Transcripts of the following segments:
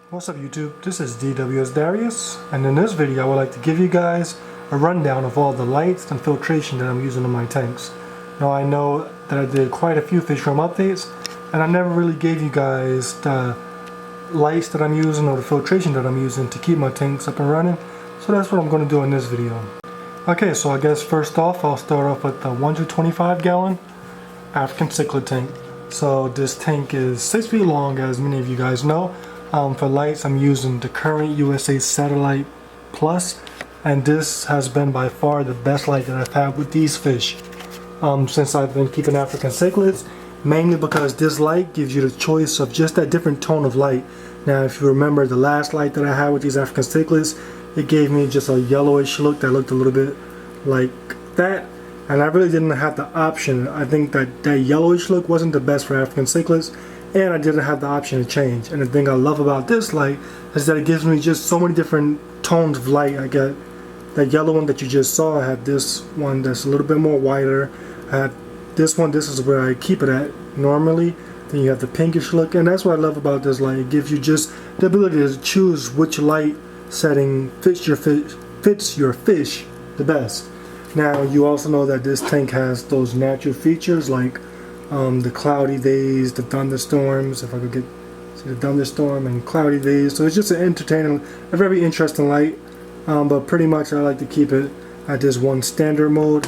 What's up YouTube, this is DWS Darius, and in this video I would like to give you guys a rundown of all the lights and filtration that I'm using in my tanks. Now I know that I did quite a few Fishroom updates and I never really gave you guys the lights that I'm using or the filtration that I'm using to keep my tanks up and running, so that's what I'm going to do in this video. Okay, so I guess first off I'll start off with the 125 gallon African Cichlid tank. So this tank is 6 feet long, as many of you guys know. For lights I'm using the current USA Satellite Plus, and this has been by far the best light that I've had with these fish since I've been keeping African Cichlids, mainly because this light gives you the choice of just that different tone of light. Now if you remember the last light that I had with these African Cichlids, it gave me just a yellowish look that looked a little bit like that, and I really didn't have the option. I think that yellowish look wasn't the best for African Cichlids, and I didn't have the option to change. And the thing I love about this light is that it gives me just so many different tones of light. I got that yellow one that you just saw. I have this one that's a little bit more whiter. I have this one, this is where I keep it at normally. Then you have the pinkish look, and that's what I love about this light. It gives you just the ability to choose which light setting fits your fish the best. Now you also know that this tank has those natural features like the cloudy days, the thunderstorms, if I could see the thunderstorm and cloudy days. So it's just an entertaining, a very interesting light, but pretty much I like to keep it at this one standard mode.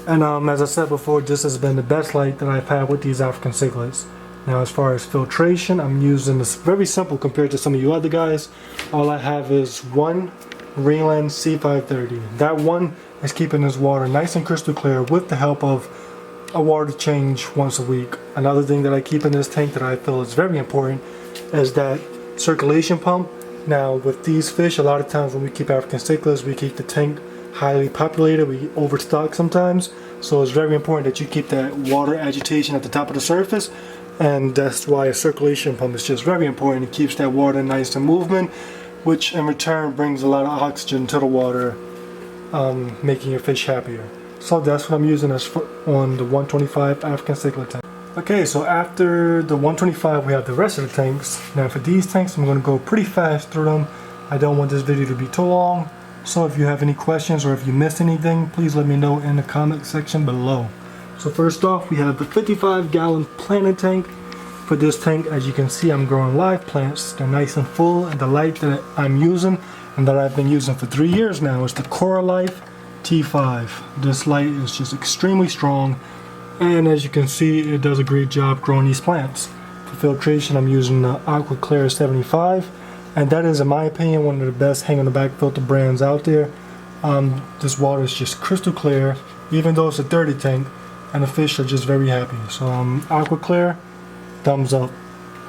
And as I said before, this has been the best light that I've had with these African Cichlids. Now as far as filtration, I'm using this very simple compared to some of you other guys. All I have is one Greenland C530. That one is keeping this water nice and crystal clear with the help of a water change once a week. Another thing that I keep in this tank that I feel is very important is that circulation pump. Now with these fish, a lot of times when we keep African Cichlids, we keep the tank highly populated, we overstock sometimes, so it's very important that you keep that water agitation at the top of the surface, and that's why a circulation pump is just very important. It keeps that water nice and movement, which in return brings a lot of oxygen to the water, making your fish happier. So that's what I'm using on the 125 African Cichlid tank. Okay, so after the 125 we have the rest of the tanks. Now for these tanks I'm going to go pretty fast through them. I don't want this video to be too long, so if you have any questions or if you missed anything, please let me know in the comment section below. So first off we have the 55 gallon planted tank. For this tank, as you can see, I'm growing live plants. They're nice and full, and the light that I'm using and that I've been using for 3 years now is the CoraLife T5. This light is just extremely strong, and as you can see it does a great job growing these plants. For filtration I'm using the Aqua Clear 75, and that is in my opinion one of the best hang on the back filter brands out there. This water is just crystal clear even though it's a dirty tank, and the fish are just very happy. So Aqua Clear, thumbs up.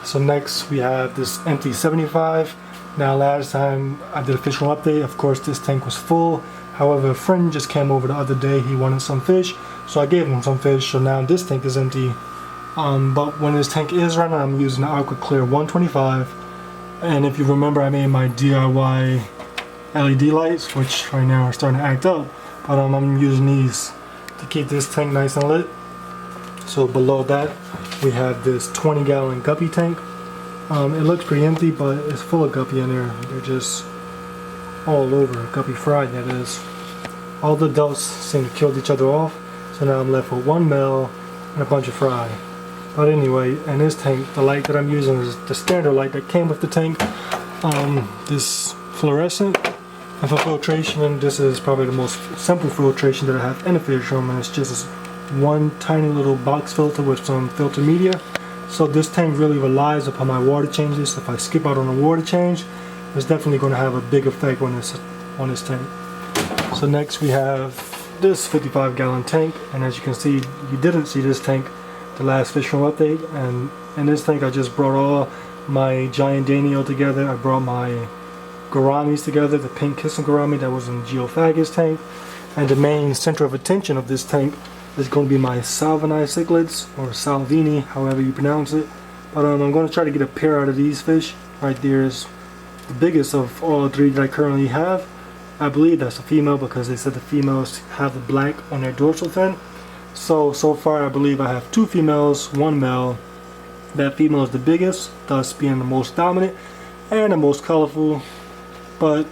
So next we have this empty 75. Now last time I did a Fishroom update, of course this tank was full. However, a friend just came over the other day, he wanted some fish, so I gave him some fish, so now this tank is empty. But when this tank is running, I'm using the Aqua Clear 125. And if you remember, I made my DIY LED lights, which right now are starting to act up. But I'm using these to keep this tank nice and lit. So below that, we have this 20 gallon guppy tank. It looks pretty empty, but it's full of guppy in there. They're just all over, guppy fried that is. All the adults seem to kill each other off, so now I'm left with one male and a bunch of fry. But anyway, in this tank, the light that I'm using is the standard light that came with the tank. This fluorescent, and for filtration, this is probably the most simple filtration that I have in the Fishroom, and it's just one tiny little box filter with some filter media. So this tank really relies upon my water changes. If I skip out on a water change, it's definitely going to have a big effect on this tank. So next we have this 55-gallon tank, and as you can see, you didn't see this tank the last Fishroom update, and in this tank I just brought all my giant Danio together. I brought my gouramis together, the pink kissing gourami that was in Geophagus tank, and the main center of attention of this tank is going to be my Salvini cichlids, or Salvini, however you pronounce it. But I'm going to try to get a pair out of these fish. Right there is the biggest of all three that I currently have. I believe that's a female because they said the females have the black on their dorsal fin. So far I believe I have two females, one male. That female is the biggest, thus being the most dominant and the most colorful. But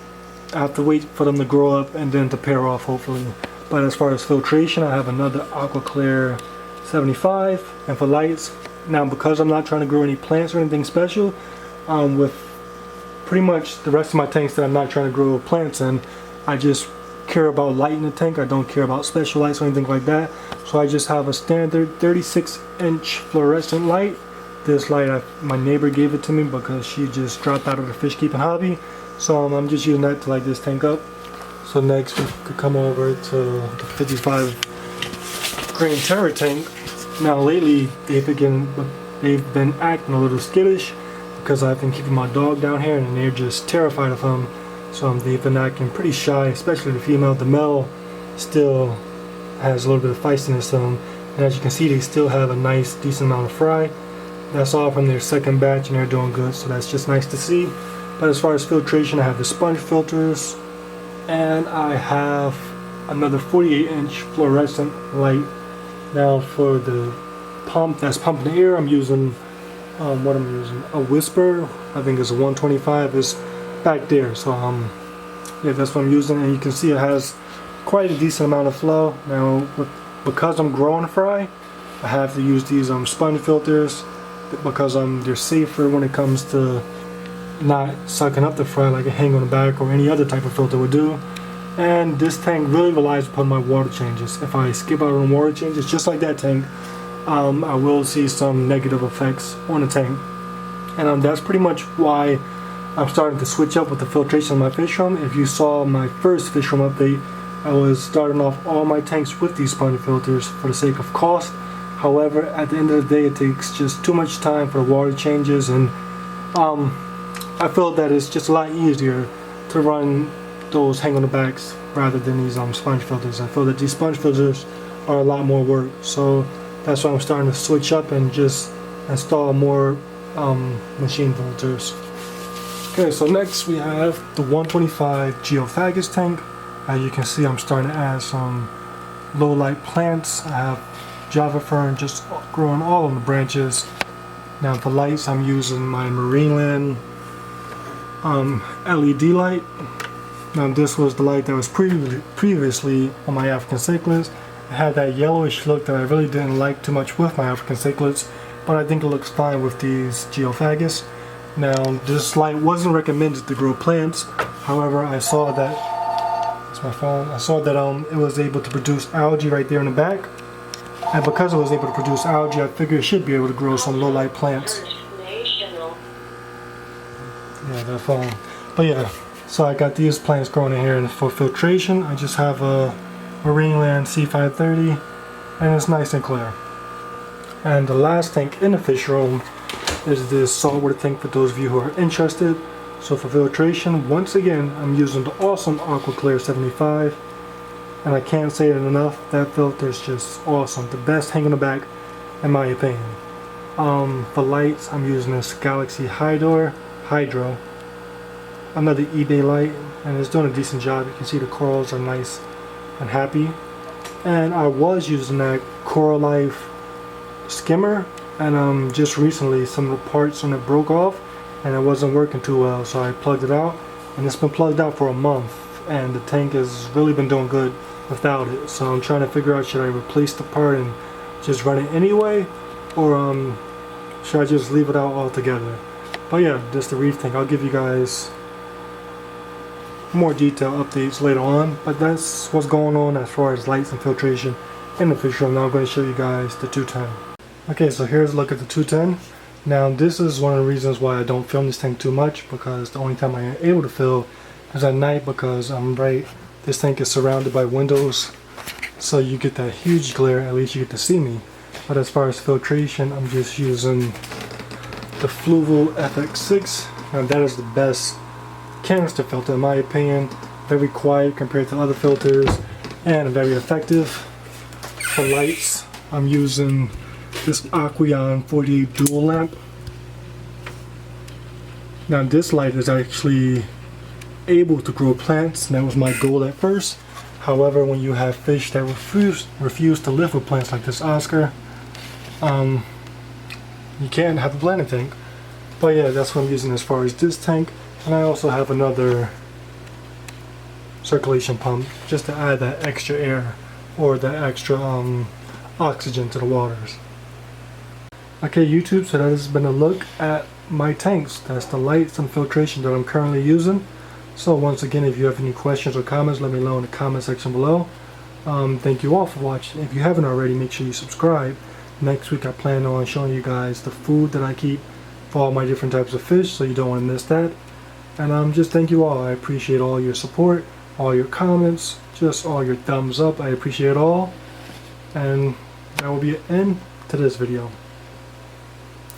I have to wait for them to grow up and then to pair off, hopefully. But as far as filtration, I have another Aqua Clear 75. And for lights, now because I'm not trying to grow any plants or anything special, with pretty much the rest of my tanks that I'm not trying to grow plants in, I just care about light in the tank. I don't care about special lights or anything like that. So I just have a standard 36-inch fluorescent light. This light, my neighbor gave it to me because she just dropped out of the fish keeping hobby. So I'm just using that to light this tank up. So next we could come over to the 55 green terror tank. Now lately they've been acting a little skittish because I've been keeping my dog down here and they're just terrified of him. So they've been acting pretty shy, especially the female. The male still has a little bit of feistiness to them. And as you can see, they still have a nice decent amount of fry. That's all from their second batch and they're doing good, so that's just nice to see. But as far as filtration, I have the sponge filters and I have another 48-inch fluorescent light. Now for the pump that's pumping the air, I'm using what I'm using, a Whisper. I think it's a 125. It's back there. So yeah, that's what I'm using, and you can see it has quite a decent amount of flow. Now because I'm growing fry, I have to use these sponge filters because they're safer when it comes to not sucking up the fry like a hang on the back or any other type of filter would do. And this tank really relies upon my water changes. If I skip out on water changes, just like that tank, I will see some negative effects on the tank. And that's pretty much why I'm starting to switch up with the filtration of my Fishroom. If you saw my first Fishroom update, I was starting off all my tanks with these sponge filters for the sake of cost. However, at the end of the day, it takes just too much time for the water changes, and I feel that it's just a lot easier to run those hang on the backs rather than these sponge filters. I feel that these sponge filters are a lot more work, so that's why I'm starting to switch up and just install more machine filters. Okay, so next we have the 125 Geophagus tank. As you can see, I'm starting to add some low light plants. I have Java fern just growing all on the branches. Now for lights, I'm using my Marineland LED light. Now this was the light that was previously on my African cichlids. It had that yellowish look that I really didn't like too much with my African cichlids, but I think it looks fine with these Geophagus. Now this light wasn't recommended to grow plants. However, I saw that, it's my phone, I saw that it was able to produce algae right there in the back. And because it was able to produce algae, I figured it should be able to grow some low light plants. Yeah, that phone. But yeah, so I got these plants growing in here, and for filtration, I just have a Marineland C530, and it's nice and clear. And the last tank in the Fishroom is this saltwater tank for those of you who are interested. So for filtration, once again, I'm using the awesome Aqua Clear 75. And I can't say it enough, that filter is just awesome. The best hang on the back, in my opinion. For lights, I'm using this Galaxy Hydro, another eBay light, and it's doing a decent job. You can see the corals are nice and happy. And I was using that Coral Life skimmer, and just recently some of the parts on it broke off, and it wasn't working too well, so I plugged it out, and it's been plugged out for a month, and the tank has really been doing good without it. So I'm trying to figure out, should I replace the part and just run it anyway, or should I just leave it out altogether? But yeah, that's the reef tank. I'll give you guys more detailed updates later on, but that's what's going on as far as lights and filtration in the fish room. Now I'm going to show you guys the 210. Okay, so here's a look at the 210. Now this is one of the reasons why I don't film this tank too much, because the only time I am able to film is at night, because this tank is surrounded by windows, so you get that huge glare. At least you get to see me. But as far as filtration, I'm just using the Fluval FX6. Now that is the best canister filter in my opinion. Very quiet compared to other filters and very effective. For lights, I'm using this Aqueon 48 dual lamp. Now this light is actually able to grow plants, and that was my goal at first. However, when you have fish that refuse to live with plants like this Oscar, you can't have a planting tank. But yeah, that's what I'm using as far as this tank. And I also have another circulation pump just to add that extra air or that extra oxygen to the waters. Okay YouTube, so that has been a look at my tanks. That's the lights and filtration that I'm currently using. So once again, if you have any questions or comments, let me know in the comment section below. Thank you all for watching. If you haven't already, make sure you subscribe. Next week I plan on showing you guys the food that I keep for all my different types of fish, so you don't want to miss that. And just thank you all. I appreciate all your support, all your comments, just all your thumbs up. I appreciate it all. And that will be an end to this video.